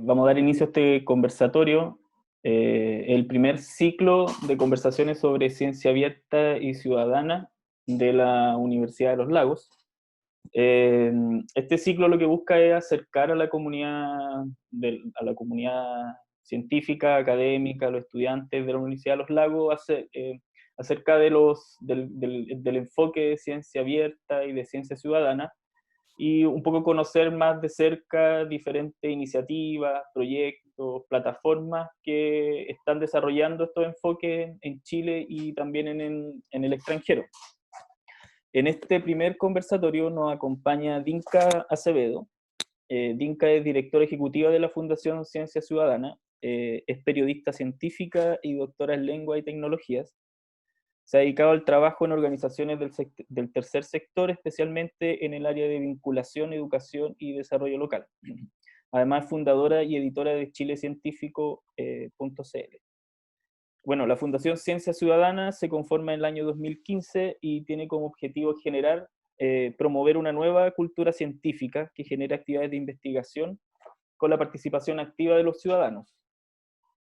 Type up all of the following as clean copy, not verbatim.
Vamos a dar inicio a este conversatorio, el primer ciclo de conversaciones sobre ciencia abierta y ciudadana de la Universidad de los Lagos. Este ciclo lo que busca es acercar a la comunidad, a la comunidad científica, académica, a los estudiantes de la Universidad de los Lagos, acerca de del enfoque de ciencia abierta y de ciencia ciudadana, y un poco conocer más de cerca diferentes iniciativas, proyectos, plataformas que están desarrollando estos enfoques en Chile y también en el extranjero. En este primer conversatorio nos acompaña Dinka Acevedo. Dinka es directora ejecutiva de la Fundación Ciencia Ciudadana, es periodista científica y doctora en lengua y tecnologías. Se ha dedicado al trabajo en organizaciones del tercer sector, especialmente en el área de vinculación, educación y desarrollo local. Además, fundadora y editora de chilecientífico.cl. Bueno, la Fundación Ciencia Ciudadana se conforma en el año 2015 y tiene como objetivo generar, promover una nueva cultura científica que genere actividades de investigación con la participación activa de los ciudadanos.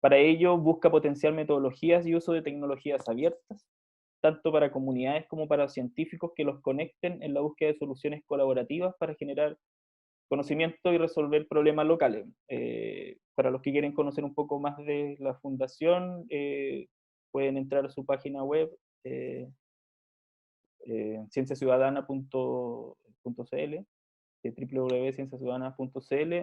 Para ello, busca potenciar metodologías y uso de tecnologías abiertas, tanto para comunidades como para científicos que los conecten en la búsqueda de soluciones colaborativas para generar conocimiento y resolver problemas locales. Para los que quieren conocer un poco más de la fundación, pueden entrar a su página web, cienciaciudadana.cl, www.cienciaciudadana.cl.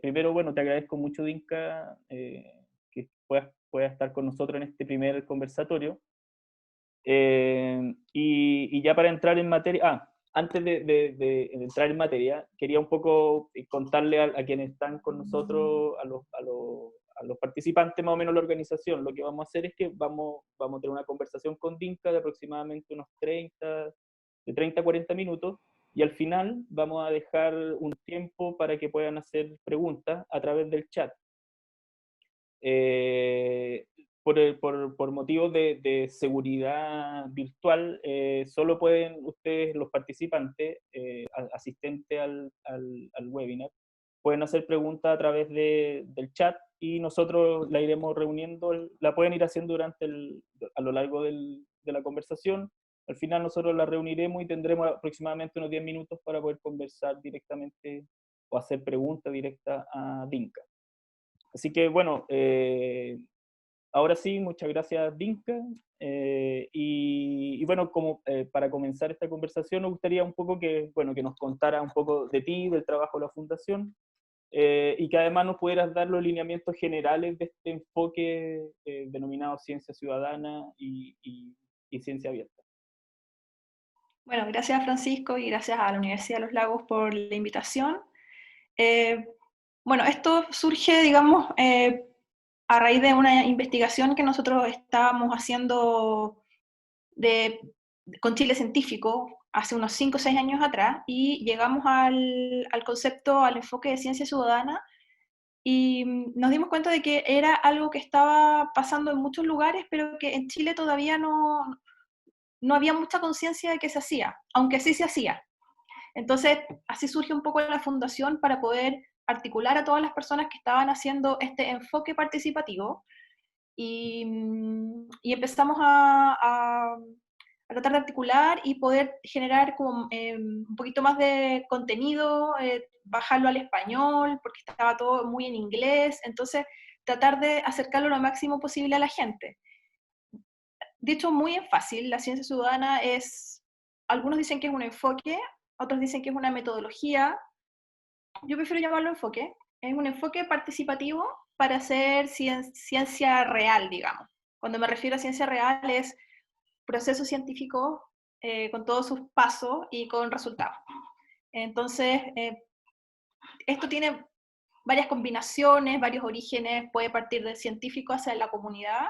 Primero, bueno, te agradezco mucho, Dinka, que puedas estar con nosotros en este primer conversatorio. Y ya para entrar en materia, antes de entrar en materia, quería un poco contarle a quienes están con nosotros, a los participantes más o menos de la organización. Lo que vamos a hacer es que vamos a tener una conversación con Dinka de aproximadamente unos 30 a 40 minutos, y al final vamos a dejar un tiempo para que puedan hacer preguntas a través del chat. Por motivos de seguridad virtual, solo pueden ustedes, los participantes, asistentes al webinar, pueden hacer preguntas a través del chat, y nosotros la iremos reuniendo, la pueden ir haciendo a lo largo de la conversación. Al final nosotros la reuniremos y tendremos aproximadamente unos 10 minutos para poder conversar directamente o hacer preguntas directas a Dinka. Así que bueno, ahora sí, muchas gracias, Dinka. Y bueno, para comenzar esta conversación, nos gustaría un poco que nos contara un poco de ti, del trabajo de la Fundación, y que además nos pudieras dar los lineamientos generales de este enfoque denominado ciencia ciudadana y ciencia abierta. Bueno, gracias, Francisco, y gracias a la Universidad de los Lagos por la invitación. Bueno, esto surge, digamos, a raíz de una investigación que nosotros estábamos haciendo con Chile Científico hace unos 5 o 6 años atrás, y llegamos al concepto, al enfoque de ciencia ciudadana, y nos dimos cuenta de que era algo que estaba pasando en muchos lugares, pero que en Chile todavía no había mucha conciencia de que se hacía, aunque sí se hacía. Entonces, así surge un poco la fundación para poder articular a todas las personas que estaban haciendo este enfoque participativo, y empezamos a tratar de articular y poder generar como, un poquito más de contenido, bajarlo al español, porque estaba todo muy en inglés, entonces tratar de acercarlo lo máximo posible a la gente. Dicho muy en fácil, la ciencia ciudadana algunos dicen que es un enfoque, otros dicen que es una metodología. Yo prefiero llamarlo enfoque. Es un enfoque participativo para hacer ciencia real, digamos. Cuando me refiero a ciencia real es proceso científico, con todos sus pasos y con resultados. Entonces, esto tiene varias combinaciones, varios orígenes, puede partir del científico hacia la comunidad,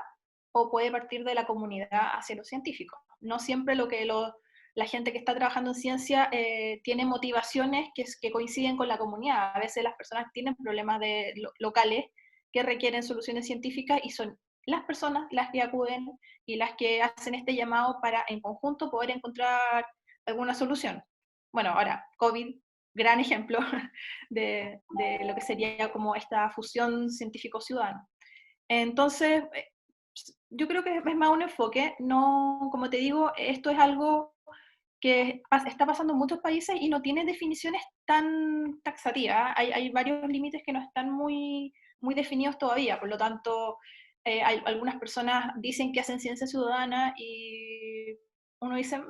o puede partir de la comunidad hacia los científicos. No siempre la gente que está trabajando en ciencia tiene motivaciones que coinciden con la comunidad. A veces las personas tienen problemas locales que requieren soluciones científicas, y son las personas las que acuden y las que hacen este llamado para en conjunto poder encontrar alguna solución. Bueno, ahora COVID gran ejemplo de lo que sería como esta fusión científico-ciudadano. Entonces, yo creo que es más un enfoque, no, como te digo, esto es algo que está pasando en muchos países y no tiene definiciones tan taxativas. Hay varios límites que no están muy definidos todavía, por lo tanto, algunas personas dicen que hacen ciencia ciudadana y uno dice,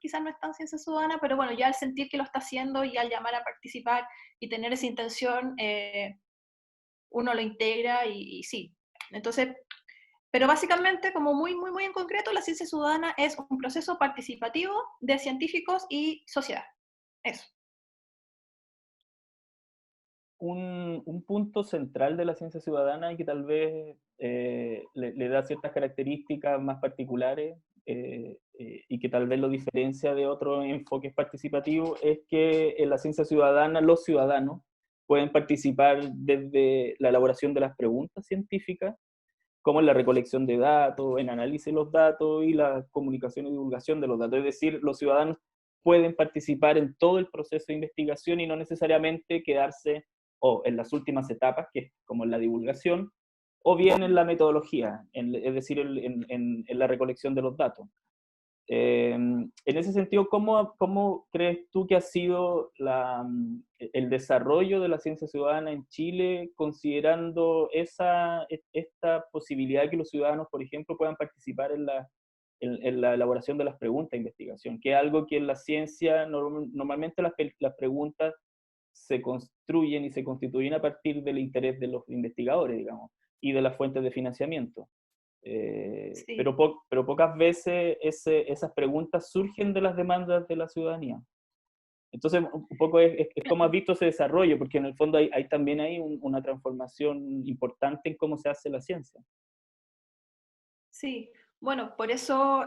quizás no es tan ciencia ciudadana, pero bueno, ya al sentir que lo está haciendo y al llamar a participar y tener esa intención, uno lo integra y sí. Entonces, pero básicamente, como muy en concreto, la ciencia ciudadana es un proceso participativo de científicos y sociedad. Eso. Un punto central de la ciencia ciudadana y que tal vez le da ciertas características más particulares y que tal vez lo diferencia de otros enfoques participativos es que en la ciencia ciudadana los ciudadanos pueden participar desde la elaboración de las preguntas científicas, como en la recolección de datos, en análisis de los datos y la comunicación y divulgación de los datos. Es decir, los ciudadanos pueden participar en todo el proceso de investigación y no necesariamente quedarse o en las últimas etapas, que es como en la divulgación, o bien en la metodología, es decir, en la recolección de los datos. En ese sentido, ¿cómo crees tú que ha sido el desarrollo de la ciencia ciudadana en Chile, considerando esta posibilidad de que los ciudadanos, por ejemplo, puedan participar en la elaboración de las preguntas de investigación, que es algo que en la ciencia normalmente las preguntas se construyen y se constituyen a partir del interés de los investigadores, digamos, y de las fuentes de financiamiento? Sí. Pero pocas veces esas preguntas surgen de las demandas de la ciudadanía. Entonces, un poco es cómo has visto ese desarrollo, porque en el fondo hay también hay una transformación importante en cómo se hace la ciencia. Sí, bueno, por eso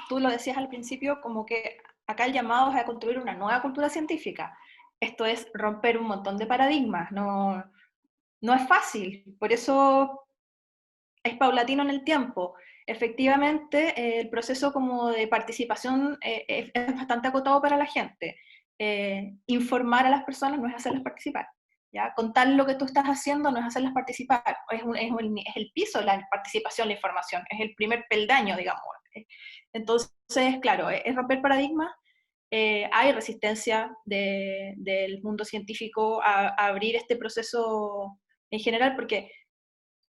tú lo decías al principio, como que acá el llamado es a construir una nueva cultura científica. Esto es romper un montón de paradigmas, no es fácil, por eso es paulatino en el tiempo. Efectivamente, el proceso como de participación es bastante acotado para la gente. Informar a las personas no es hacerlas participar. ¿Ya? Contar lo que tú estás haciendo no es hacerlas participar, es el piso la participación, la información, es el primer peldaño, digamos. Entonces, claro, es romper paradigmas. Hay resistencia del mundo científico a abrir este proceso en general, porque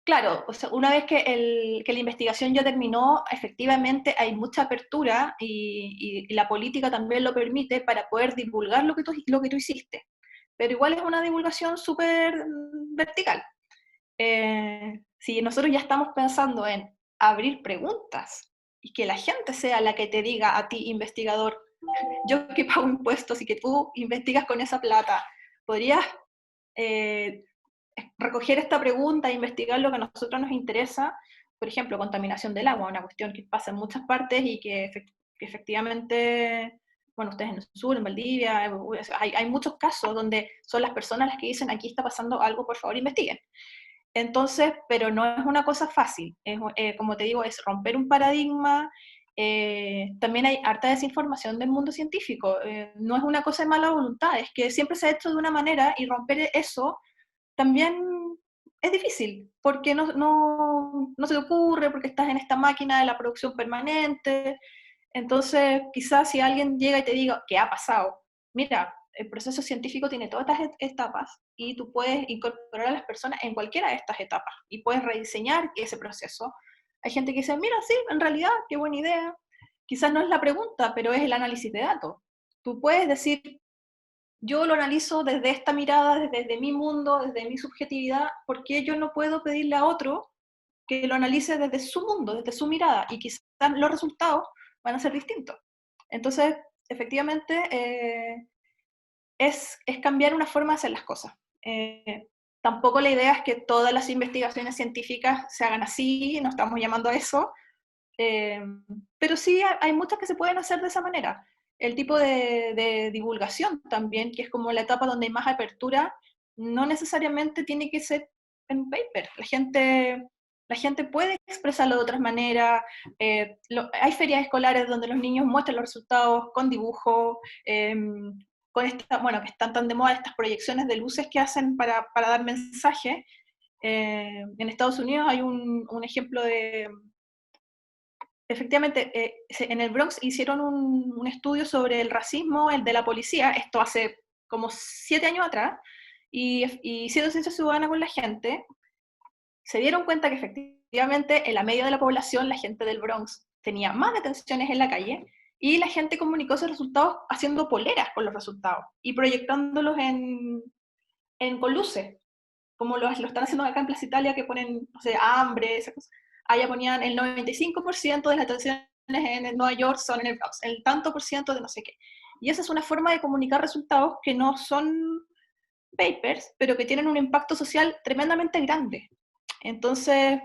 claro, o sea, una vez que la investigación ya terminó, efectivamente hay mucha apertura y la política también lo permite para poder divulgar lo que tú hiciste. Pero igual es una divulgación súper vertical. Si nosotros ya estamos pensando en abrir preguntas y que la gente sea la que te diga a ti, investigador, yo que pago impuestos y que tú investigas con esa plata, ¿podrías eh, recoger esta pregunta e investigar lo que a nosotros nos interesa? Por ejemplo, contaminación del agua, una cuestión que pasa en muchas partes y que efectivamente, bueno, ustedes en el sur, en Valdivia, hay muchos casos donde son las personas las que dicen, aquí está pasando algo, por favor investiguen. Entonces, pero no es una cosa fácil, como te digo, es romper un paradigma. También hay harta desinformación del mundo científico, no es una cosa de mala voluntad, es que siempre se ha hecho de una manera y romper eso también es difícil, porque no se te ocurre, porque estás en esta máquina de la producción permanente. Entonces, quizás si alguien llega y te diga, ¿qué ha pasado? Mira, el proceso científico tiene todas estas etapas y tú puedes incorporar a las personas en cualquiera de estas etapas y puedes rediseñar ese proceso. Hay gente que dice, mira, sí, en realidad, qué buena idea. Quizás no es la pregunta, pero es el análisis de datos. Tú puedes decir, yo lo analizo desde esta mirada, desde mi mundo, desde mi subjetividad, ¿por qué yo no puedo pedirle a otro que lo analice desde su mundo, desde su mirada? Y quizás los resultados van a ser distintos. Entonces, efectivamente, es cambiar una forma de hacer las cosas. Tampoco la idea es que todas las investigaciones científicas se hagan así, no estamos llamando a eso, eh, pero sí hay muchas que se pueden hacer de esa manera. El tipo de divulgación también, que es como la etapa donde hay más apertura, no necesariamente tiene que ser en un paper. La gente puede expresarlo de otras maneras. Hay ferias escolares donde los niños muestran los resultados con dibujo. con esta, bueno, que están tan de moda estas proyecciones de luces que hacen para dar mensajes. En Estados Unidos hay un ejemplo de, efectivamente, en el Bronx hicieron un estudio sobre el racismo, el de la policía, esto hace como 7 años atrás, y hicieron ciencia ciudadana con la gente, se dieron cuenta que efectivamente en la media de la población, la gente del Bronx tenía más detenciones en la calle, y la gente comunicó esos resultados haciendo poleras con los resultados, y proyectándolos con luces, como lo están haciendo acá en Plaza Italia, que ponen, no sé, hambre, esas cosas. Allá ponían el 95% de las atenciones en Nueva York son en el Bronx, el tanto por ciento de no sé qué. Y esa es una forma de comunicar resultados que no son papers, pero que tienen un impacto social tremendamente grande. Entonces,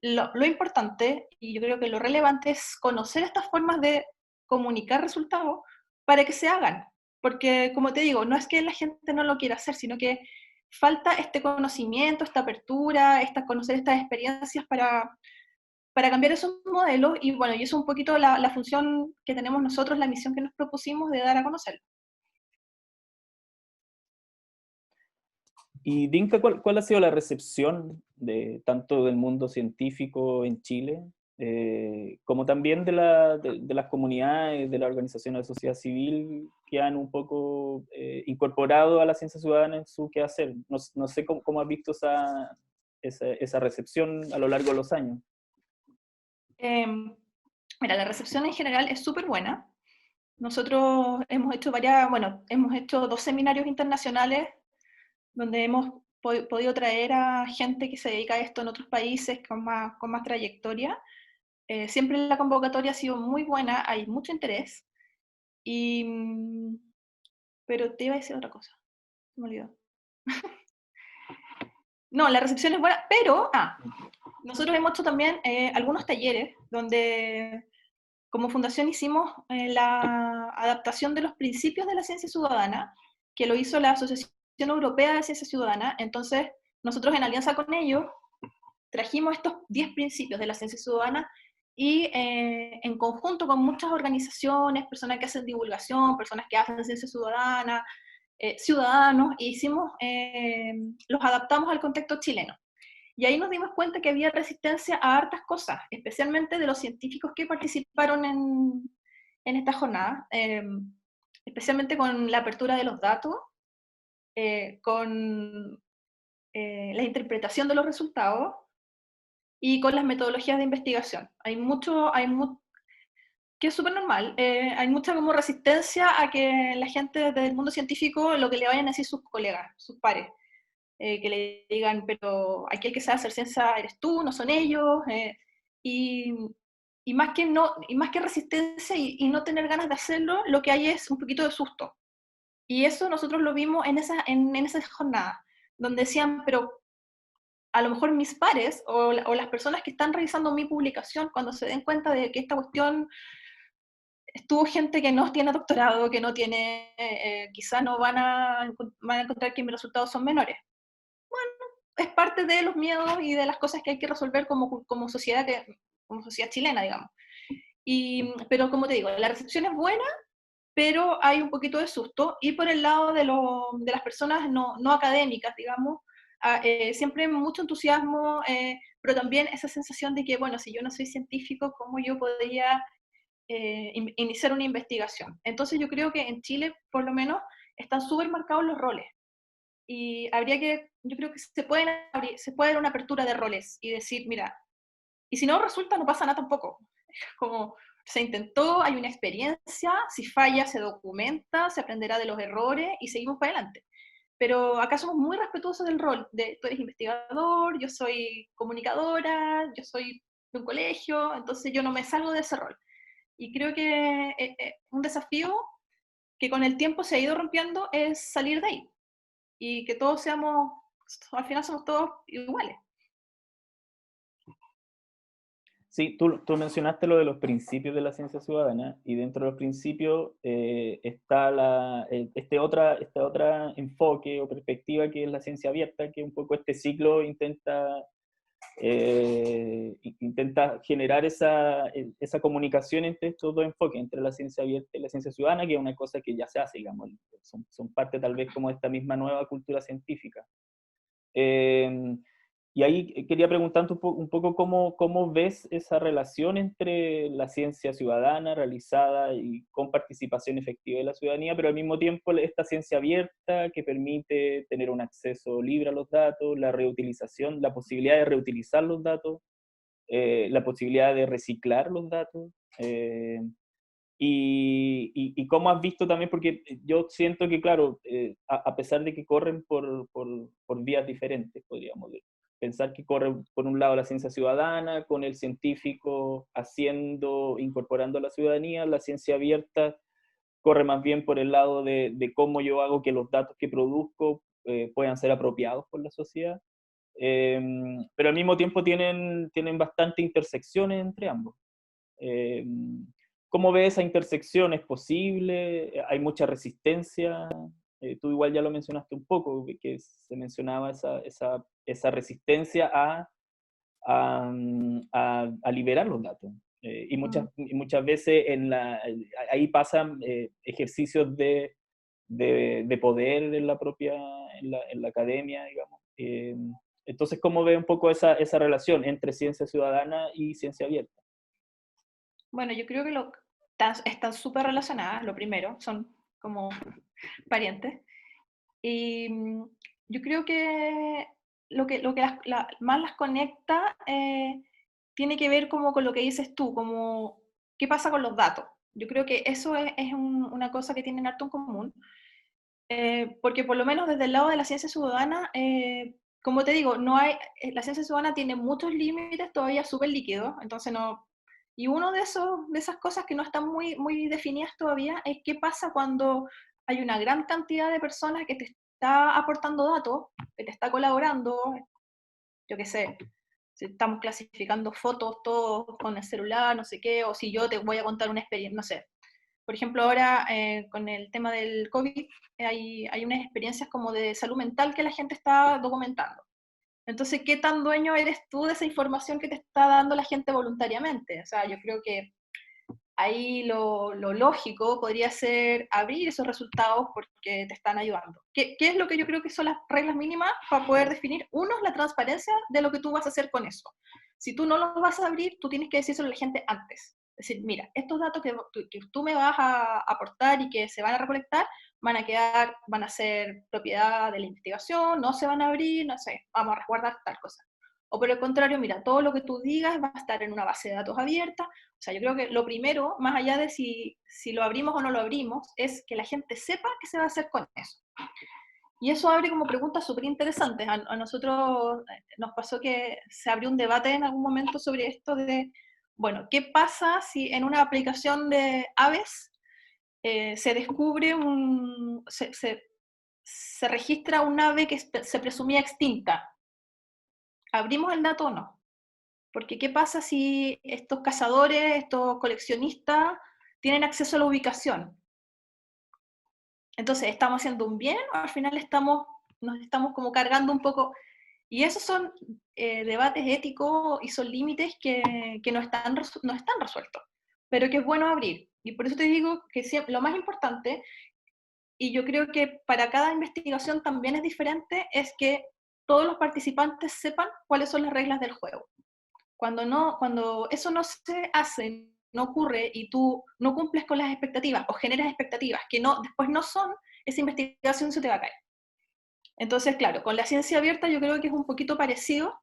lo importante, y yo creo que lo relevante, es conocer estas formas de comunicar resultados para que se hagan. Porque, como te digo, no es que la gente no lo quiera hacer, sino que falta este conocimiento, esta apertura, conocer estas experiencias para cambiar esos modelos, y bueno, y eso es un poquito la función que tenemos nosotros, la misión que nos propusimos de dar a conocer. Y Dinka, ¿cuál ha sido la recepción de tanto del mundo científico en Chile, como también de las comunidades, de las organizaciones de sociedad civil que han un poco incorporado a la ciencia ciudadana en su quehacer? No sé cómo has visto esa recepción a lo largo de los años. Mira, la recepción en general es súper buena. Nosotros hemos hecho hemos hecho 2 seminarios internacionales donde hemos podido traer a gente que se dedica a esto en otros países con más trayectoria. Siempre la convocatoria ha sido muy buena, hay mucho interés, pero te iba a decir otra cosa, me olvidó. No, la recepción es buena, pero nosotros hemos hecho también algunos talleres donde como fundación hicimos la adaptación de los principios de la ciencia ciudadana, que lo hizo la Asociación Europea de Ciencia Ciudadana. Entonces, nosotros en alianza con ellos trajimos estos 10 principios de la ciencia ciudadana y en conjunto con muchas organizaciones, personas que hacen divulgación, personas que hacen ciencia ciudadana, ciudadanos, los adaptamos al contexto chileno. Y ahí nos dimos cuenta que había resistencia a hartas cosas, especialmente de los científicos que participaron en esta jornada, especialmente con la apertura de los datos, con la interpretación de los resultados y con las metodologías de investigación. Que es súper normal, hay mucha como resistencia a que la gente del mundo científico lo que le vayan a decir sus colegas, sus pares. Que le digan, pero aquí el que sabe hacer ciencia eres tú, no son ellos, y, más que resistencia y no tener ganas de hacerlo, lo que hay es un poquito de susto. Y eso nosotros lo vimos en esa jornada, donde decían, pero a lo mejor mis pares o las personas que están revisando mi publicación, cuando se den cuenta de que esta cuestión estuvo gente que no tiene doctorado, que no tiene, quizás no van a encontrar que mis resultados son menores. Es parte de los miedos y de las cosas que hay que resolver como sociedad, como sociedad chilena, digamos. Pero como te digo, la recepción es buena, pero hay un poquito de susto. Y por el lado de las personas no académicas, digamos, siempre mucho entusiasmo, pero también esa sensación de que, bueno, si yo no soy científico, ¿cómo yo podría iniciar una investigación? Entonces yo creo que en Chile, por lo menos, están súper marcados los roles. Y yo creo que se puede dar una apertura de roles y decir, mira, y si no resulta, no pasa nada tampoco. Como se intentó, hay una experiencia, si falla, se documenta, se aprenderá de los errores y seguimos para adelante. Pero acá somos muy respetuosos del rol, tú eres investigador, yo soy comunicadora, yo soy de un colegio, entonces yo no me salgo de ese rol. Y creo que un desafío que con el tiempo se ha ido rompiendo es salir de ahí y que todos al final somos todos iguales. Sí, tú mencionaste lo de los principios de la ciencia ciudadana, y dentro de los principios está este otra enfoque o perspectiva que es la ciencia abierta, que un poco este ciclo intenta intenta generar esa comunicación entre estos dos enfoques, entre la ciencia abierta y la ciencia ciudadana, que es una cosa que ya se hace, digamos, son parte tal vez como de esta misma nueva cultura científica. Y ahí quería preguntarte un poco cómo ves esa relación entre la ciencia ciudadana realizada y con participación efectiva de la ciudadanía, pero al mismo tiempo esta ciencia abierta que permite tener un acceso libre a los datos, la reutilización, la posibilidad de reutilizar los datos, la posibilidad de reciclar los datos. Y cómo has visto también, porque yo siento que, claro, a pesar de que corren por vías diferentes, podríamos pensar que corre por un lado la ciencia ciudadana, con el científico incorporando a la ciudadanía, la ciencia abierta corre más bien por el lado de cómo yo hago que los datos que produzco puedan ser apropiados por la sociedad. Pero al mismo tiempo tienen bastante intersecciones entre ambos. Eh, ¿Cómo ves esa intersección? ¿Es posible? ¿Hay mucha resistencia? Tú igual ya lo mencionaste un poco, que se mencionaba esa resistencia a liberar los datos. Y muchas veces ahí pasan ejercicios de poder en la propia, en la academia, digamos. Entonces, ¿cómo ve un poco esa relación entre ciencia ciudadana y ciencia abierta? Bueno, yo creo que están súper relacionadas, lo primero, son como parientes. Y yo creo que lo que más las conecta tiene que ver como con lo que dices tú, como qué pasa con los datos. Yo creo que eso es una cosa que tienen harto en común, porque por lo menos desde el lado de la ciencia ciudadana, como te digo, la ciencia ciudadana tiene muchos límites todavía súper líquidos, entonces no. Y uno de esas cosas que no están muy definidas todavía es qué pasa cuando hay una gran cantidad de personas que te está aportando datos, que te está colaborando, yo qué sé, si estamos clasificando fotos todos con el celular, no sé qué, o si yo te voy a contar una experiencia, no sé. Por ejemplo, ahora con el tema del COVID hay unas experiencias como de salud mental que la gente está documentando. Entonces, ¿qué tan dueño eres tú de esa información que te está dando la gente voluntariamente? O sea, yo creo que ahí lo lógico podría ser abrir esos resultados porque te están ayudando. ¿Qué es lo que yo creo que son las reglas mínimas para poder definir? Uno, la transparencia de lo que tú vas a hacer con eso. Si tú no los vas a abrir, tú tienes que decírselo a la gente antes. Es decir, mira, estos datos que tú me vas a aportar y que se van a recolectar van a ser propiedad de la investigación, no se van a abrir, no sé, vamos a resguardar tal cosa. O por el contrario, mira, todo lo que tú digas va a estar en una base de datos abierta. O sea, yo creo que lo primero, más allá de si lo abrimos o no lo abrimos, es que la gente sepa qué se va a hacer con eso. Y eso abre como preguntas súper interesantes. A nosotros nos pasó que se abrió un debate en algún momento sobre esto de, bueno, ¿qué pasa si en una aplicación de aves se descubre se registra un ave que se presumía extinta? ¿Abrimos el dato o no? Porque ¿qué pasa si estos cazadores, estos coleccionistas, tienen acceso a la ubicación? Entonces, ¿estamos haciendo un bien o al final nos estamos como cargando un poco? Y esos son debates éticos y son límites que no están resueltos, pero que es bueno abrir. Y por eso te digo que lo más importante, y yo creo que para cada investigación también es diferente, es que todos los participantes sepan cuáles son las reglas del juego. Cuando eso no se hace, no ocurre y tú no cumples con las expectativas o generas expectativas que después no son, esa investigación se te va a caer. Entonces, claro, con la ciencia abierta yo creo que es un poquito parecido.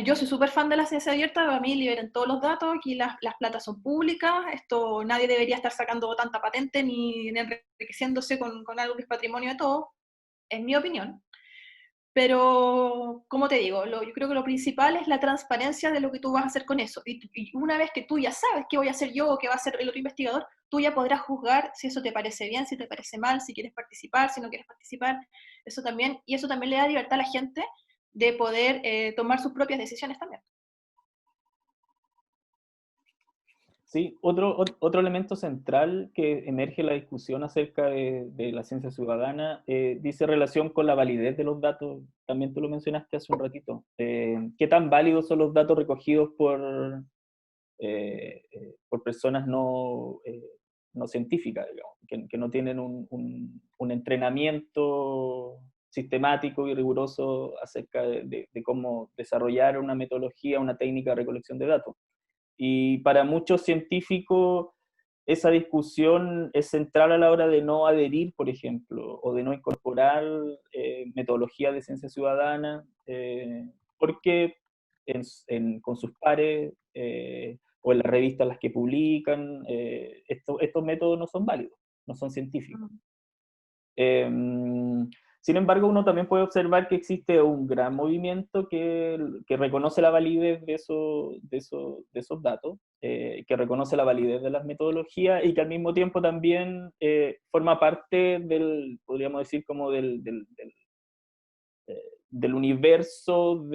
Yo soy súper fan de la ciencia abierta, para mí liberen todos los datos, aquí las platas son públicas, nadie debería estar sacando tanta patente ni enriqueciéndose con algo que es patrimonio de todos, en mi opinión. Pero, como te digo, yo creo que lo principal es la transparencia de lo que tú vas a hacer con eso. Y una vez que tú ya sabes qué voy a hacer yo o qué va a hacer el otro investigador, tú ya podrás juzgar si eso te parece bien, si te parece mal, si quieres participar, si no quieres participar. Y eso también le da libertad a la gente de poder tomar sus propias decisiones también. Sí, otro elemento central que emerge en la discusión acerca de la ciencia ciudadana dice relación con la validez de los datos. También tú lo mencionaste hace un ratito. ¿Qué tan válidos son los datos recogidos por personas no científicas, digamos, que no tienen un entrenamiento sistemático y riguroso acerca de cómo desarrollar una metodología, una técnica de recolección de datos? Y para muchos científicos esa discusión es central a la hora de no adherir, por ejemplo, o de no incorporar metodologías de ciencia ciudadana, porque con sus pares o en las revistas en las que publican, estos métodos no son válidos, no son científicos. Mm. Sin embargo, uno también puede observar que existe un gran movimiento que reconoce la validez de esos datos, que reconoce la validez de las metodologías y que al mismo tiempo también forma parte podríamos decir, como del universo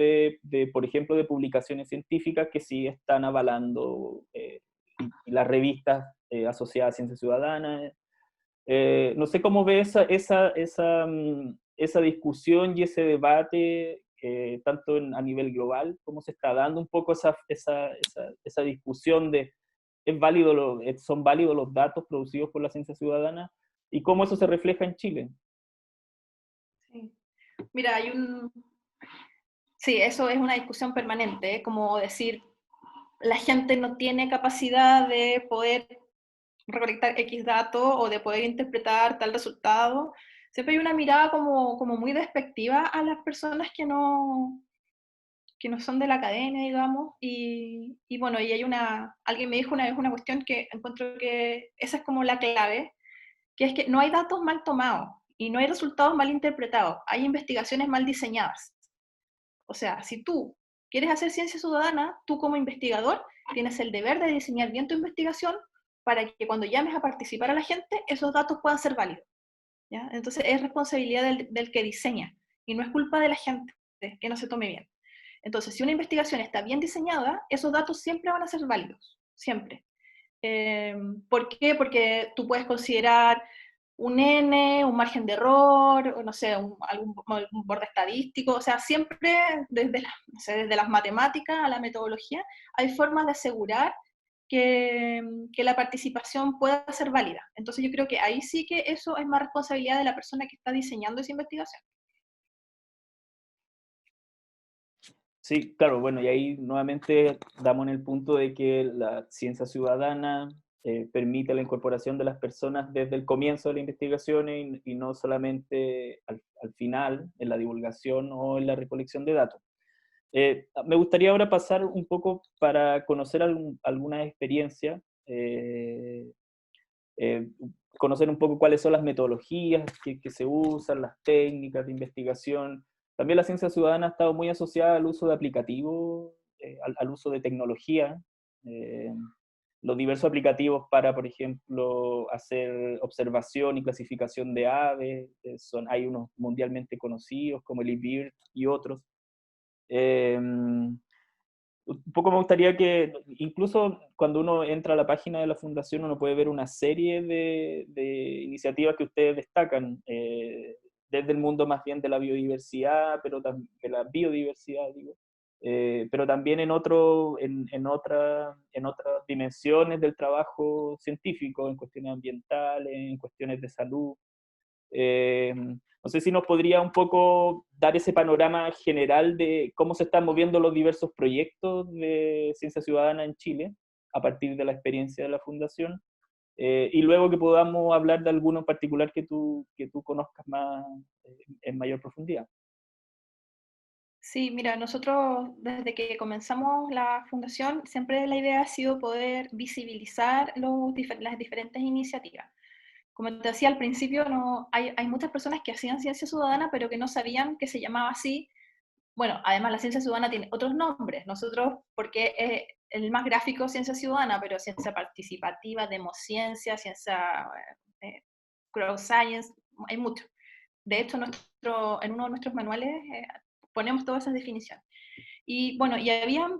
por ejemplo, de publicaciones científicas que sí están avalando y las revistas asociadas a ciencia ciudadana. No sé cómo ve esa discusión y ese debate, tanto a nivel global, cómo se está dando un poco esa discusión de son válidos los datos producidos por la ciencia ciudadana y cómo eso se refleja en Chile. Sí. Mira, sí, eso es una discusión permanente, ¿eh? Como decir, la gente no tiene capacidad de poder recolectar X dato o de poder interpretar tal resultado. Siempre hay una mirada como muy despectiva a las personas que no son de la academia, digamos, y bueno, y alguien me dijo una vez una cuestión que encuentro que esa es como la clave, que es que no hay datos mal tomados y no hay resultados mal interpretados, hay investigaciones mal diseñadas. O sea, si tú quieres hacer ciencia ciudadana, tú como investigador tienes el deber de diseñar bien tu investigación para que cuando llames a participar a la gente, esos datos puedan ser válidos. ¿Ya? Entonces es responsabilidad del que diseña y no es culpa de la gente que no se tome bien. Entonces, si una investigación está bien diseñada, esos datos siempre van a ser válidos, siempre. ¿Por qué? Porque tú puedes considerar un N, un margen de error, o no sé, algún borde estadístico, o sea, siempre no sé, desde las matemáticas a la metodología, hay formas de asegurar que la participación pueda ser válida. Entonces yo creo que ahí sí que eso es más responsabilidad de la persona que está diseñando esa investigación. Sí, claro, bueno, y ahí nuevamente damos en el punto de que la ciencia ciudadana permite la incorporación de las personas desde el comienzo de la investigación y no solamente al final, en la divulgación o en la recolección de datos. Me gustaría ahora pasar un poco para conocer algunas experiencias, eh, conocer un poco cuáles son las metodologías que se usan, las técnicas de investigación. También la ciencia ciudadana ha estado muy asociada al uso de aplicativos, al uso de tecnología, eh, los diversos aplicativos para, por ejemplo, hacer observación y clasificación de aves, hay unos mundialmente conocidos como el eBird y otros. Un poco me gustaría que, incluso cuando uno entra a la página de la fundación, uno puede ver una serie de iniciativas que ustedes destacan, desde el mundo más bien de la biodiversidad, pero de la biodiversidad, digo, pero también en otras dimensiones del trabajo científico, en cuestiones ambientales, en cuestiones de salud. No sé si nos podría un poco dar ese panorama general de cómo se están moviendo los diversos proyectos de ciencia ciudadana en Chile a partir de la experiencia de la Fundación, y luego que podamos hablar de alguno en particular que tú conozcas más en mayor profundidad. Sí, mira, nosotros desde que comenzamos la fundación, siempre la idea ha sido poder visibilizar las diferentes iniciativas. Como te decía al principio, no, hay muchas personas que hacían ciencia ciudadana, pero que no sabían que se llamaba así. Bueno, además la ciencia ciudadana tiene otros nombres. Nosotros, porque es el más gráfico, ciencia ciudadana, pero ciencia participativa, demociencia, ciencia crowd science, hay mucho. De hecho, en uno de nuestros manuales ponemos todas esas definiciones. Y bueno, y habían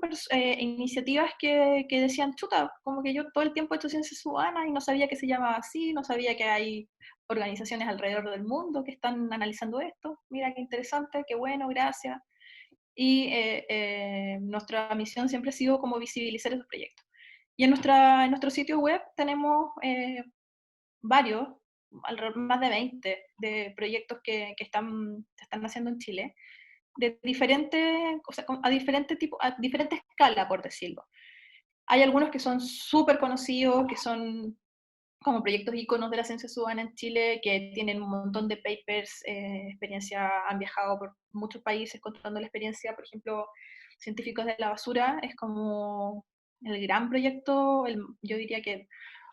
iniciativas que decían, chuta, como que yo todo el tiempo he hecho ciencias ciudadanas y no sabía que se llamaba así, no sabía que hay organizaciones alrededor del mundo que están analizando esto. Mira qué interesante, qué bueno, gracias. Y nuestra misión siempre ha sido como visibilizar esos proyectos. Y en nuestro sitio web tenemos varios, más de 20 de proyectos que se están haciendo en Chile, de diferentes, o sea, a diferente tipo, a diferente escala, por decirlo. Hay algunos que son súper conocidos, que son como proyectos íconos de la ciencia ciudadana en Chile, que tienen un montón de papers, experiencia, han viajado por muchos países contando la experiencia, por ejemplo, Científicos de la Basura, es como el gran proyecto, yo diría que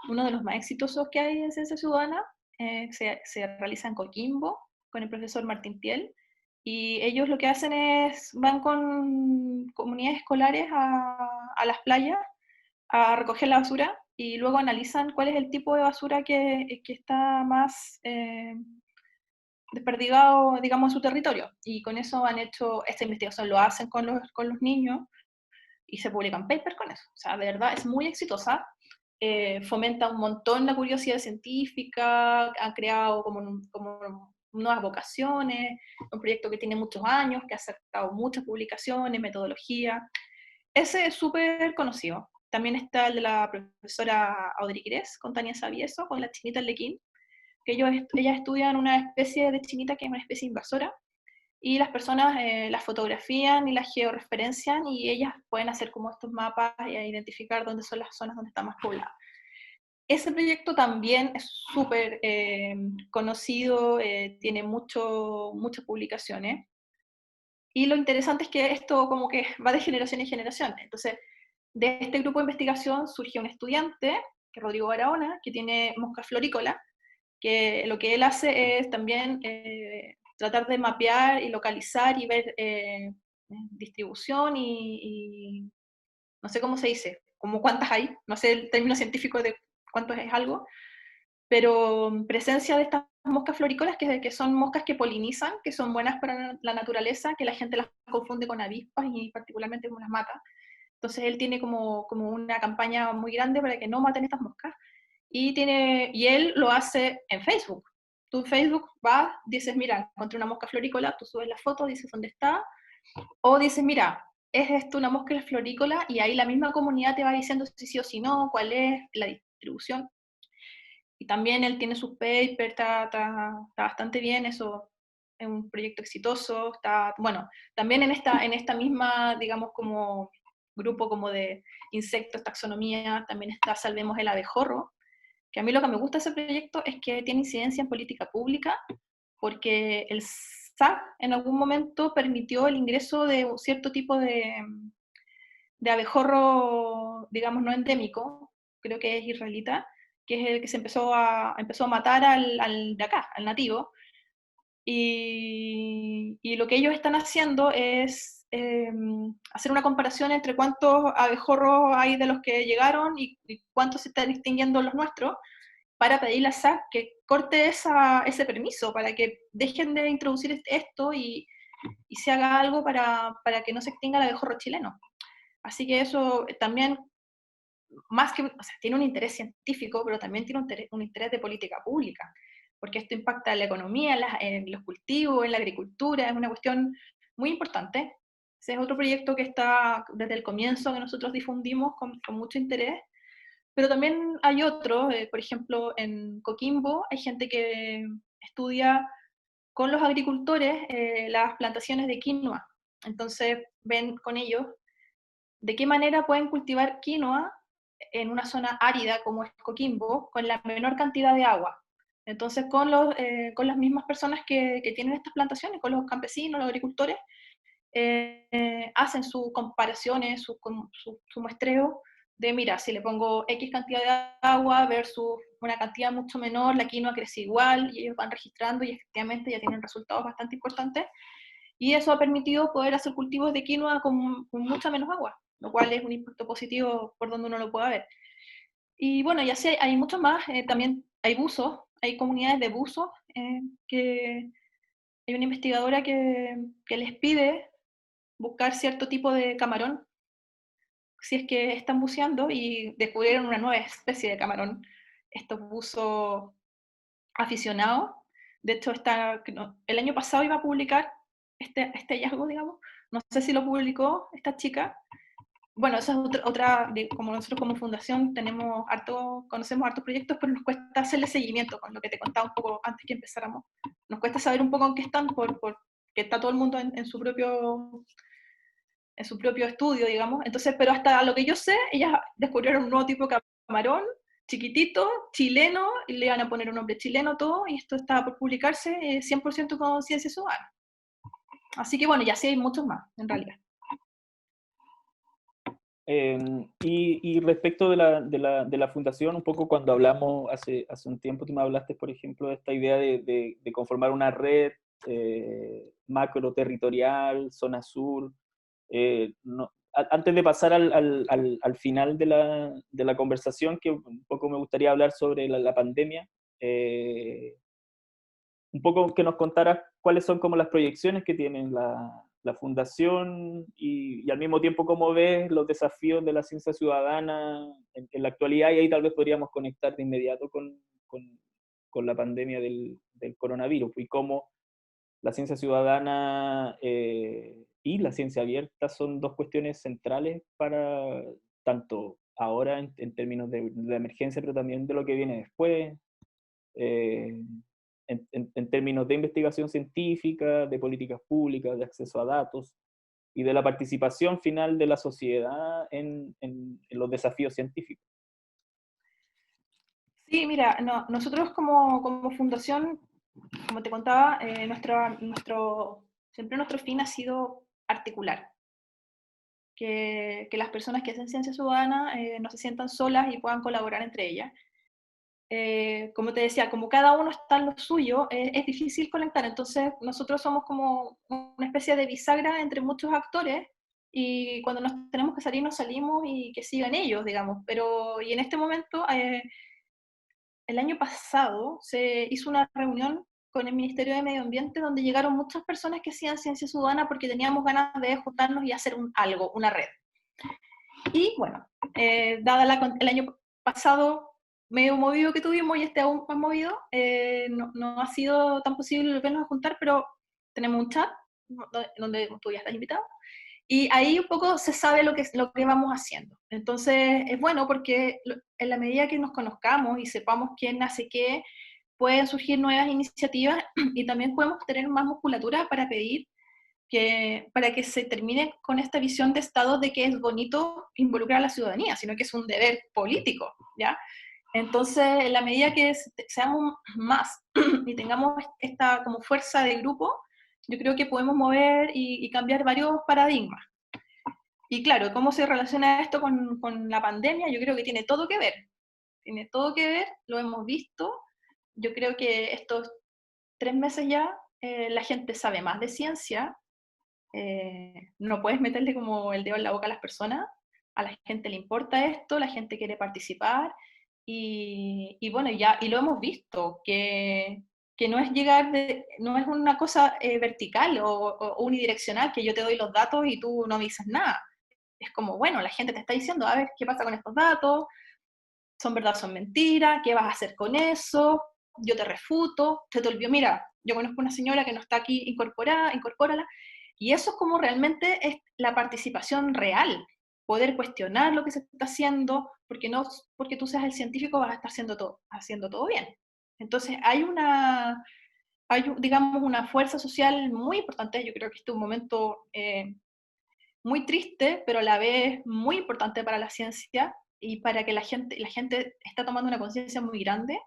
uno de los más exitosos que hay en ciencia ciudadana, se realiza en Coquimbo, con el profesor Martín Piel, y ellos lo que hacen es, van con comunidades escolares a las playas a recoger la basura y luego analizan cuál es el tipo de basura que está más desperdigado, digamos, en su territorio. Y con eso han hecho esta investigación, lo hacen con los niños y se publican papers con eso. O sea, de verdad es muy exitosa. Fomenta un montón la curiosidad científica, han creado como nuevas vocaciones, un proyecto que tiene muchos años, que ha aceptado muchas publicaciones, metodología. Ese es súper conocido. También está el de la profesora Audrey Gres, con Tania Savieso, con la chinita Arlequín, que ellas estudian una especie de chinita que es una especie invasora, y las personas las fotografían y las georreferencian, y ellas pueden hacer como estos mapas e identificar dónde son las zonas donde está más poblada. Ese proyecto también es súper conocido, tiene muchas publicaciones, y lo interesante es que esto como que va de generación en generación. Entonces, de este grupo de investigación surge un estudiante, que es Rodrigo Barahona, que tiene mosca florícola, que lo que él hace es también tratar de mapear y localizar y ver distribución y no sé cómo se dice, como cuántas hay, no sé el término científico de cuántos es algo, pero presencia de estas moscas florícolas que son moscas que polinizan, que son buenas para la naturaleza, que la gente las confunde con avispas y particularmente con las mata. Entonces él tiene como una campaña muy grande para que no maten estas moscas y él lo hace en Facebook. Tú en Facebook vas, dices, mira, encontré una mosca florícola, tú subes la foto, dices dónde está, o dices, mira, es esto una mosca florícola, y ahí la misma comunidad te va diciendo si sí o si no, cuál es la distribución. Y también él tiene sus papers, está bastante bien, eso es un proyecto exitoso, está, bueno, también en esta misma, digamos, como grupo como de insectos, taxonomía, también está Salvemos el abejorro, que a mí lo que me gusta de ese proyecto es que tiene incidencia en política pública, porque el SAC en algún momento permitió el ingreso de un cierto tipo de abejorro, digamos, no endémico, creo que es israelita, que es el que empezó a matar al de acá, al nativo, y lo que ellos están haciendo es hacer una comparación entre cuántos abejorros hay de los que llegaron y cuántos se están extinguiendo los nuestros, para pedirle a SAC que corte ese permiso, para que dejen de introducir esto y se haga algo para que no se extinga el abejorro chileno. Así que eso también, más que, o sea, tiene un interés científico, pero también tiene un interés de política pública, porque esto impacta en la economía, en los cultivos, en la agricultura, es una cuestión muy importante. Ese es otro proyecto que está desde el comienzo, que nosotros difundimos con mucho interés, pero también hay otros, por ejemplo, en Coquimbo hay gente que estudia con los agricultores las plantaciones de quinoa. Entonces ven con ellos de qué manera pueden cultivar quinoa en una zona árida como es Coquimbo, con la menor cantidad de agua. Entonces, con las mismas personas que tienen estas plantaciones, con los campesinos, los agricultores, hacen sus comparaciones, su muestreo de, mira, si le pongo X cantidad de agua versus una cantidad mucho menor, la quinoa crece igual, y ellos van registrando y efectivamente ya tienen resultados bastante importantes. Y eso ha permitido poder hacer cultivos de quinoa con mucha menos agua, lo cual es un impacto positivo por donde uno lo pueda ver. Y bueno, y así hay mucho más, también hay buzos, hay comunidades de buzos, que hay una investigadora que les pide buscar cierto tipo de camarón, si es que están buceando, y descubrieron una nueva especie de camarón, estos buzos aficionados. De hecho, el año pasado iba a publicar este hallazgo, digamos, no sé si lo publicó esta chica. Bueno, esa es como nosotros como fundación conocemos hartos proyectos, pero nos cuesta hacerle seguimiento, con lo que te contaba un poco antes que empezáramos. Nos cuesta saber un poco en qué están, porque está todo el mundo en su propio estudio, digamos. Entonces, pero hasta lo que yo sé, ellas descubrieron un nuevo tipo de camarón, chiquitito, chileno, y le iban a poner un nombre chileno todo, y esto estaba por publicarse 100% con Ciencia Ciudadana. Así que bueno, ya sí hay muchos más, en realidad. Y respecto de la fundación, un poco cuando hablamos hace un tiempo, tú me hablaste, por ejemplo, de esta idea de conformar una red macro territorial, zona sur. Antes de pasar al final de la conversación, que un poco me gustaría hablar sobre la pandemia, un poco que nos contaras cuáles son como las proyecciones que tiene la fundación y al mismo tiempo cómo ves los desafíos de la ciencia ciudadana en la actualidad, y ahí tal vez podríamos conectar de inmediato con la pandemia del coronavirus y cómo la ciencia ciudadana y la ciencia abierta son dos cuestiones centrales para tanto ahora en términos de emergencia, pero también de lo que viene después. Eh, en términos de investigación científica, de políticas públicas, de acceso a datos y de la participación final de la sociedad en los desafíos científicos. Sí, mira, nosotros como fundación, como te contaba, siempre nuestro fin ha sido articular, que las personas que hacen ciencia ciudadana no se sientan solas y puedan colaborar entre ellas. Como te decía, como cada uno está en lo suyo, es difícil conectar. Entonces, nosotros somos como una especie de bisagra entre muchos actores, y cuando nos tenemos que salir, nos salimos y que sigan ellos, digamos. Y en este momento, el año pasado, se hizo una reunión con el Ministerio de Medio Ambiente donde llegaron muchas personas que hacían ciencia ciudadana porque teníamos ganas de juntarnos y hacer algo, una red. Y bueno, el año pasado medio movido que tuvimos y este aún más movido, no ha sido tan posible volvernos a juntar, pero tenemos un chat donde tú ya estás invitado, y ahí un poco se sabe lo que vamos haciendo. Entonces es bueno porque en la medida que nos conozcamos y sepamos quién hace qué, pueden surgir nuevas iniciativas y también podemos tener más musculatura para pedir para que se termine con esta visión de Estado de que es bonito involucrar a la ciudadanía, sino que es un deber político, ¿ya? Entonces, en la medida que seamos más y tengamos esta como fuerza de grupo, yo creo que podemos mover y cambiar varios paradigmas. Y claro, ¿cómo se relaciona esto con la pandemia? Yo creo que tiene todo que ver. Tiene todo que ver, lo hemos visto. Yo creo que estos 3 meses ya la gente sabe más de ciencia. No puedes meterle como el dedo en la boca a las personas, a la gente le importa esto, la gente quiere participar, y bueno, y lo hemos visto, que no es no es una cosa vertical o unidireccional, que yo te doy los datos y tú no me dices nada. Es como, bueno, la gente te está diciendo, a ver, ¿qué pasa con estos datos? ¿Son verdad o son mentiras? ¿Qué vas a hacer con eso? Yo te refuto, se te olvidó, mira, yo conozco una señora que no está aquí incorporada, incorpórala. Y eso es como realmente es la participación real, poder cuestionar lo que se está haciendo, porque no porque tú seas el científico vas a estar haciendo todo bien. Entonces digamos, una fuerza social muy importante. Yo creo que este es un momento muy triste, pero a la vez muy importante para la ciencia y para que la gente está tomando una conciencia muy grande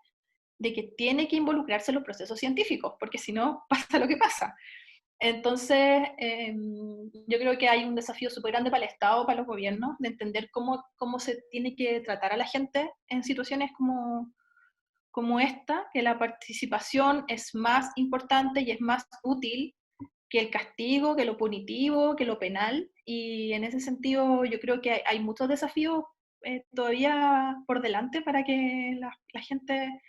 de que tiene que involucrarse en los procesos científicos, porque si no, pasa lo que pasa. Entonces, yo creo que hay un desafío súper grande para el Estado, para los gobiernos, de entender cómo se tiene que tratar a la gente en situaciones como esta, que la participación es más importante y es más útil que el castigo, que lo punitivo, que lo penal, y en ese sentido yo creo que hay muchos desafíos todavía por delante para que la gente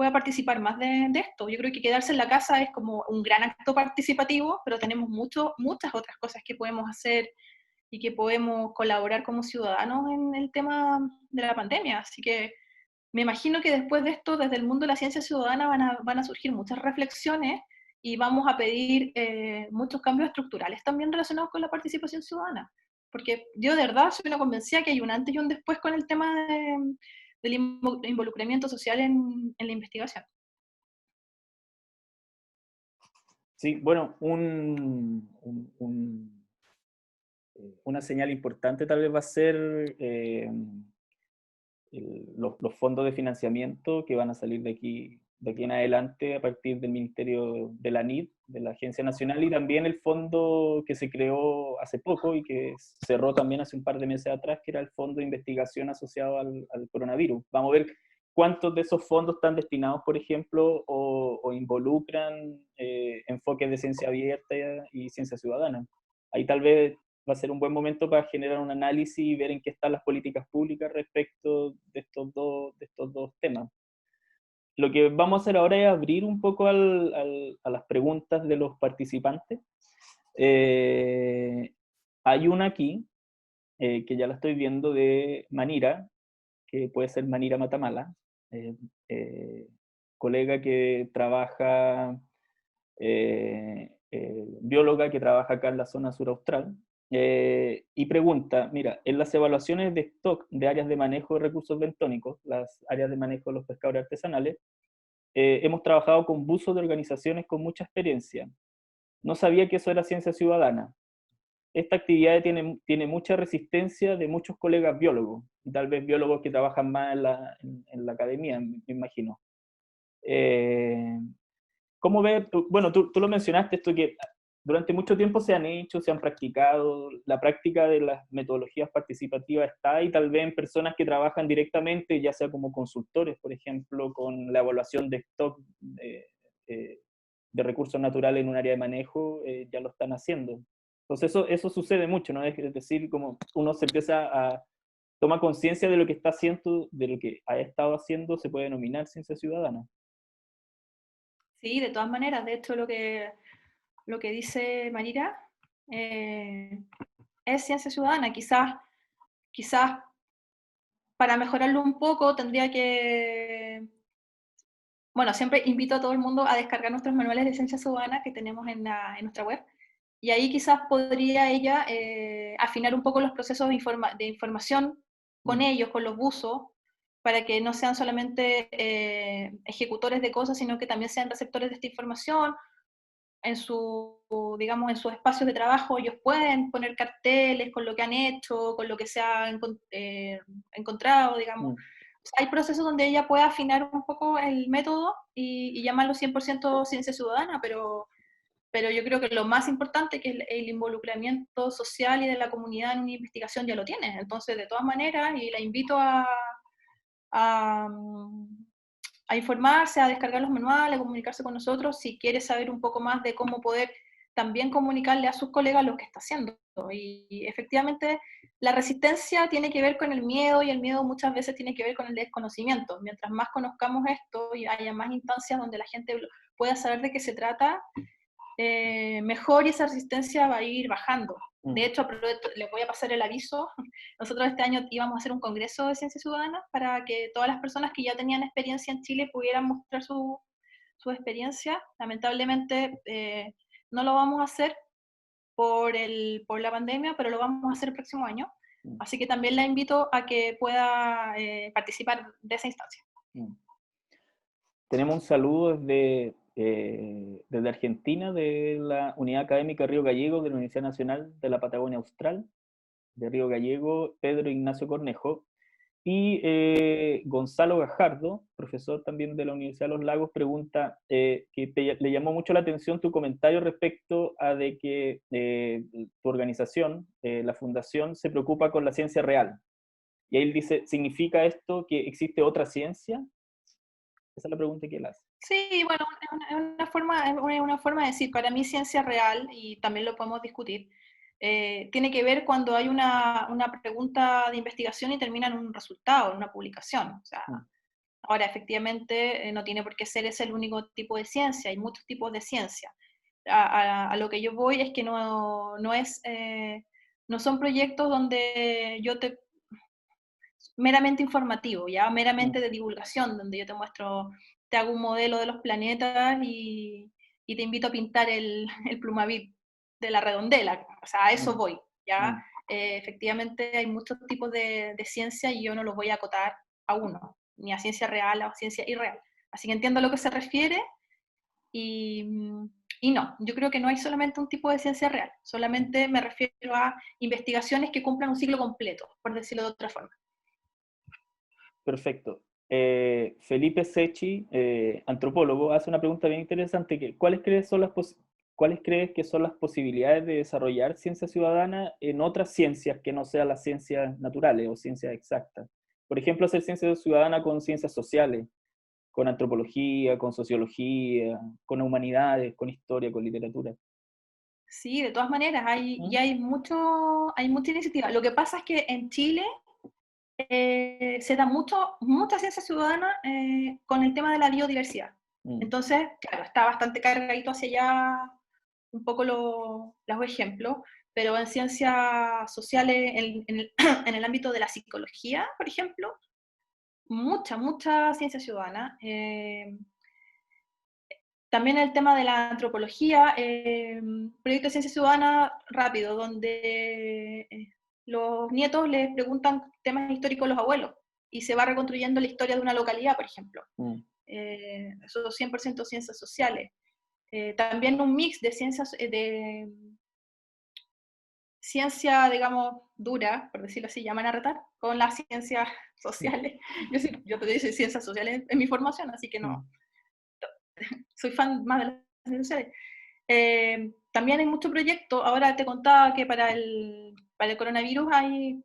pueda participar más de esto. Yo creo que quedarse en la casa es como un gran acto participativo, pero tenemos muchas otras cosas que podemos hacer y que podemos colaborar como ciudadanos en el tema de la pandemia. Así que me imagino que después de esto, desde el mundo de la ciencia ciudadana van a surgir muchas reflexiones y vamos a pedir muchos cambios estructurales también relacionados con la participación ciudadana. Porque yo de verdad soy una convencida que hay un antes y un después con el tema del involucramiento social en la investigación. Sí, bueno, una señal importante tal vez va a ser los fondos de financiamiento que van a salir de aquí en adelante a partir del Ministerio de la NID, de la Agencia Nacional, y también el fondo que se creó hace poco y que cerró también hace un par de meses atrás, que era el Fondo de Investigación asociado al coronavirus. Vamos a ver cuántos de esos fondos están destinados, por ejemplo, o involucran enfoques de ciencia abierta y ciencia ciudadana. Ahí tal vez va a ser un buen momento para generar un análisis y ver en qué están las políticas públicas respecto de estos dos temas. Lo que vamos a hacer ahora es abrir un poco a las preguntas de los participantes. Hay una aquí, que ya la estoy viendo, de Manira, que puede ser Manira Matamala, eh, eh, colega que trabaja bióloga que trabaja acá en la zona sur austral, y pregunta, mira, en las evaluaciones de stock de áreas de manejo de recursos bentónicos, las áreas de manejo de los pescadores artesanales, hemos trabajado con buzos de organizaciones con mucha experiencia. No sabía que eso era ciencia ciudadana. Esta actividad tiene mucha resistencia de muchos colegas biólogos, y tal vez biólogos que trabajan más en la academia, me imagino. Eh, ¿Cómo ves? Bueno, tú lo mencionaste, esto que durante mucho tiempo se han hecho, se han practicado, la práctica de las metodologías participativas está, y tal vez en personas que trabajan directamente, ya sea como consultores, por ejemplo, con la evaluación de stock de recursos naturales en un área de manejo, ya lo están haciendo. Entonces eso sucede mucho, ¿no? Es decir, como uno se empieza a tomar conciencia de lo que está haciendo, de lo que ha estado haciendo, se puede denominar ciencia ciudadana. Sí, de todas maneras, de hecho lo que dice Marira es ciencia ciudadana. Quizás para mejorarlo un poco tendría que, bueno, siempre invito a todo el mundo a descargar nuestros manuales de ciencia ciudadana que tenemos en nuestra web. Y ahí quizás podría ella afinar un poco los procesos de información con ellos, con los buzos, para que no sean solamente ejecutores de cosas, sino que también sean receptores de esta información. En digamos, en sus espacios de trabajo ellos pueden poner carteles con lo que han hecho, con lo que se ha encontrado, digamos. Mm. O sea, hay procesos donde ella puede afinar un poco el método y llamarlo 100% ciencia ciudadana, pero yo creo que lo más importante, que es el involucramiento social y de la comunidad en una investigación, ya lo tiene. Entonces, de todas maneras, y la invito a, a informarse, a descargar los manuales, a comunicarse con nosotros, si quiere saber un poco más de cómo poder también comunicarle a sus colegas lo que está haciendo. Y efectivamente, la resistencia tiene que ver con el miedo, y el miedo muchas veces tiene que ver con el desconocimiento. Mientras más conozcamos esto y haya más instancias donde la gente pueda saber de qué se trata, mejor, y esa resistencia va a ir bajando. De hecho, les voy a pasar el aviso. Nosotros este año íbamos a hacer un congreso de ciencias ciudadanas para que todas las personas que ya tenían experiencia en Chile pudieran mostrar su experiencia. Lamentablemente no lo vamos a hacer por la pandemia, pero lo vamos a hacer el próximo año. Así que también la invito a que pueda participar de esa instancia. Tenemos un saludo desde Argentina, de la Unidad Académica Río Gallego, de la Universidad Nacional de la Patagonia Austral, de Río Gallego, Pedro Ignacio Cornejo, y Gonzalo Gajardo, profesor también de la Universidad de los Lagos, pregunta que le llamó mucho la atención tu comentario respecto a de que tu organización, la fundación, se preocupa con la ciencia real. Y él dice, ¿significa esto que existe otra ciencia? Esa es la pregunta que él hace. Sí, bueno, es una forma de decir, para mí ciencia real, y también lo podemos discutir, tiene que ver cuando hay una pregunta de investigación y termina en un resultado, en una publicación. O sea, Ahora, efectivamente, no tiene por qué ser ese el único tipo de ciencia, hay muchos tipos de ciencia. A lo que yo voy es que no son proyectos donde yo te meramente informativo, ya Mm, meramente de divulgación, donde yo te muestro, te hago un modelo de los planetas y te invito a pintar el Plumavit de la redondela, o sea, a eso mm, voy, ya. mm. Efectivamente hay muchos tipos de ciencia y yo no los voy a acotar a uno, ni a ciencia real o a ciencia irreal. Así que entiendo a lo que se refiere y, y no, yo creo que no hay solamente un tipo de ciencia real, solamente me refiero a investigaciones que cumplan un ciclo completo, por decirlo de otra forma. Perfecto. Felipe Secchi, antropólogo, hace una pregunta bien interesante, ¿cuáles crees que son las posibilidades de desarrollar ciencia ciudadana en otras ciencias que no sean las ciencias naturales o ciencias exactas? Por ejemplo, hacer ciencia ciudadana con ciencias sociales, con antropología, con sociología, con humanidades, con historia, con literatura. Sí, de todas maneras, ¿Mm? ya hay mucha iniciativa. Lo que pasa es que en Chile se da mucha ciencia ciudadana con el tema de la biodiversidad. Mm, Entonces, claro, está bastante cargadito hacia allá un poco los ejemplos, pero en ciencias sociales, en el ámbito de la psicología, por ejemplo, mucha ciencia ciudadana. También el tema de la antropología, proyecto de ciencia ciudadana rápido, donde los nietos les preguntan temas históricos a los abuelos y se va reconstruyendo la historia de una localidad, por ejemplo. mm, Eso es 100% ciencias sociales. También un mix de ciencia, digamos, dura, por decirlo así, llaman a retar, con las ciencias sociales. Yo te digo ciencias sociales en mi formación, así que mm, no, soy fan más de las ciencias sociales. También hay mucho proyecto. Ahora te contaba que para el coronavirus hay,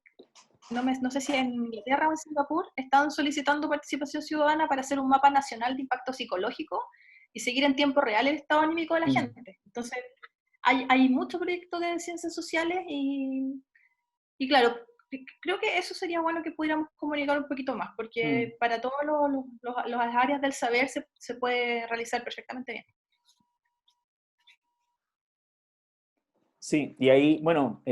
no sé si en Inglaterra o en Singapur, están solicitando participación ciudadana para hacer un mapa nacional de impacto psicológico y seguir en tiempo real el estado anímico de la mm, gente. Entonces, hay muchos proyectos de ciencias sociales y claro, creo que eso sería bueno que pudiéramos comunicar un poquito más, mm. porque para todas las áreas del saber se puede realizar perfectamente bien. Sí, y ahí, bueno,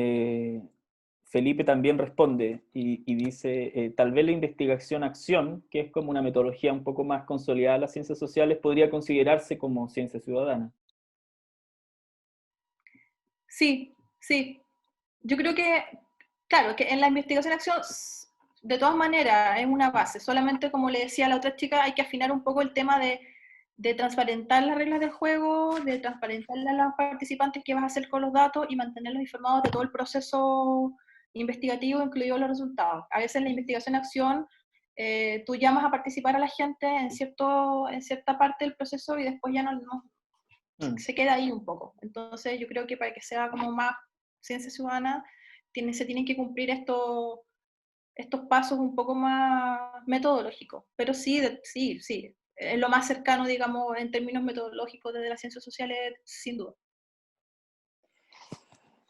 Felipe también responde y dice, tal vez la investigación-acción, que es como una metodología un poco más consolidada de las ciencias sociales, podría considerarse como ciencia ciudadana. Sí, sí. Yo creo que, claro, que en la investigación-acción, de todas maneras, es una base. Solamente, como le decía a la otra chica, hay que afinar un poco el tema de transparentar las reglas del juego, de transparentarle a los participantes qué vas a hacer con los datos y mantenerlos informados de todo el proceso investigativo, incluidos los resultados. A veces en la investigación-acción, tú llamas a participar a la gente en cierta parte del proceso y después ya no, Mm, se queda ahí un poco. Entonces yo creo que para que sea como más ciencia ciudadana, se tienen que cumplir estos pasos un poco más metodológicos. Pero sí, sí, es lo más cercano, digamos, en términos metodológicos desde las ciencias sociales, sin duda.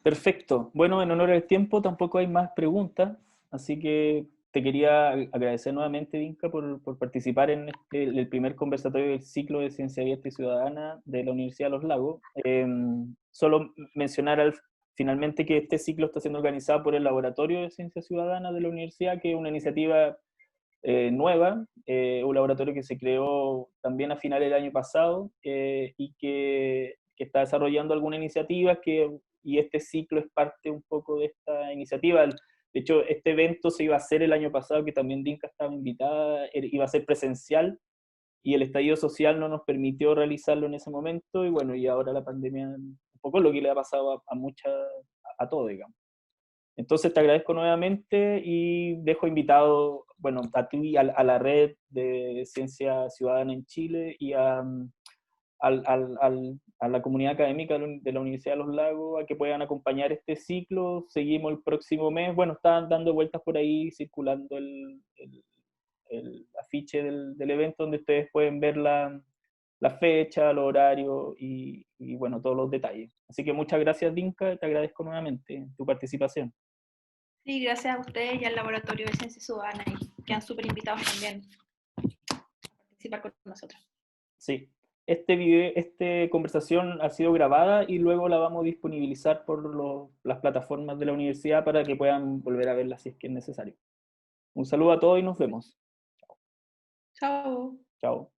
perfecto. Bueno, en honor al tiempo tampoco hay más preguntas, así que te quería agradecer nuevamente, Vinca, por participar en el primer conversatorio del ciclo de Ciencia Abierta y Ciudadana de la Universidad de Los Lagos. Solo mencionar finalmente que este ciclo está siendo organizado por el Laboratorio de Ciencia Ciudadana de la universidad, que es una iniciativa nueva, un laboratorio que se creó también a finales del año pasado y que está desarrollando algunas iniciativas y este ciclo es parte un poco de esta iniciativa. De hecho, este evento se iba a hacer el año pasado, que también Dinka estaba invitada, iba a ser presencial, y el estallido social no nos permitió realizarlo en ese momento, y bueno, y ahora la pandemia, un poco lo que le ha pasado a todo, digamos. Entonces te agradezco nuevamente y dejo invitado, bueno, a ti, a la red de Ciencia Ciudadana en Chile y a la comunidad académica de la Universidad de Los Lagos a que puedan acompañar este ciclo. Seguimos el próximo mes. Bueno, están dando vueltas por ahí, circulando el afiche del evento donde ustedes pueden ver la fecha, los horarios y, bueno, todos los detalles. Así que muchas gracias, Dinka, te agradezco nuevamente tu participación. Sí, gracias a ustedes y al Laboratorio de Ciencias Ciudadanas, y quedan súper invitados también. participar con nosotros. Sí. Esta conversación ha sido grabada y luego la vamos a disponibilizar por las plataformas de la universidad para que puedan volver a verla si es que es necesario. Un saludo a todos y nos vemos. Chao. Chao.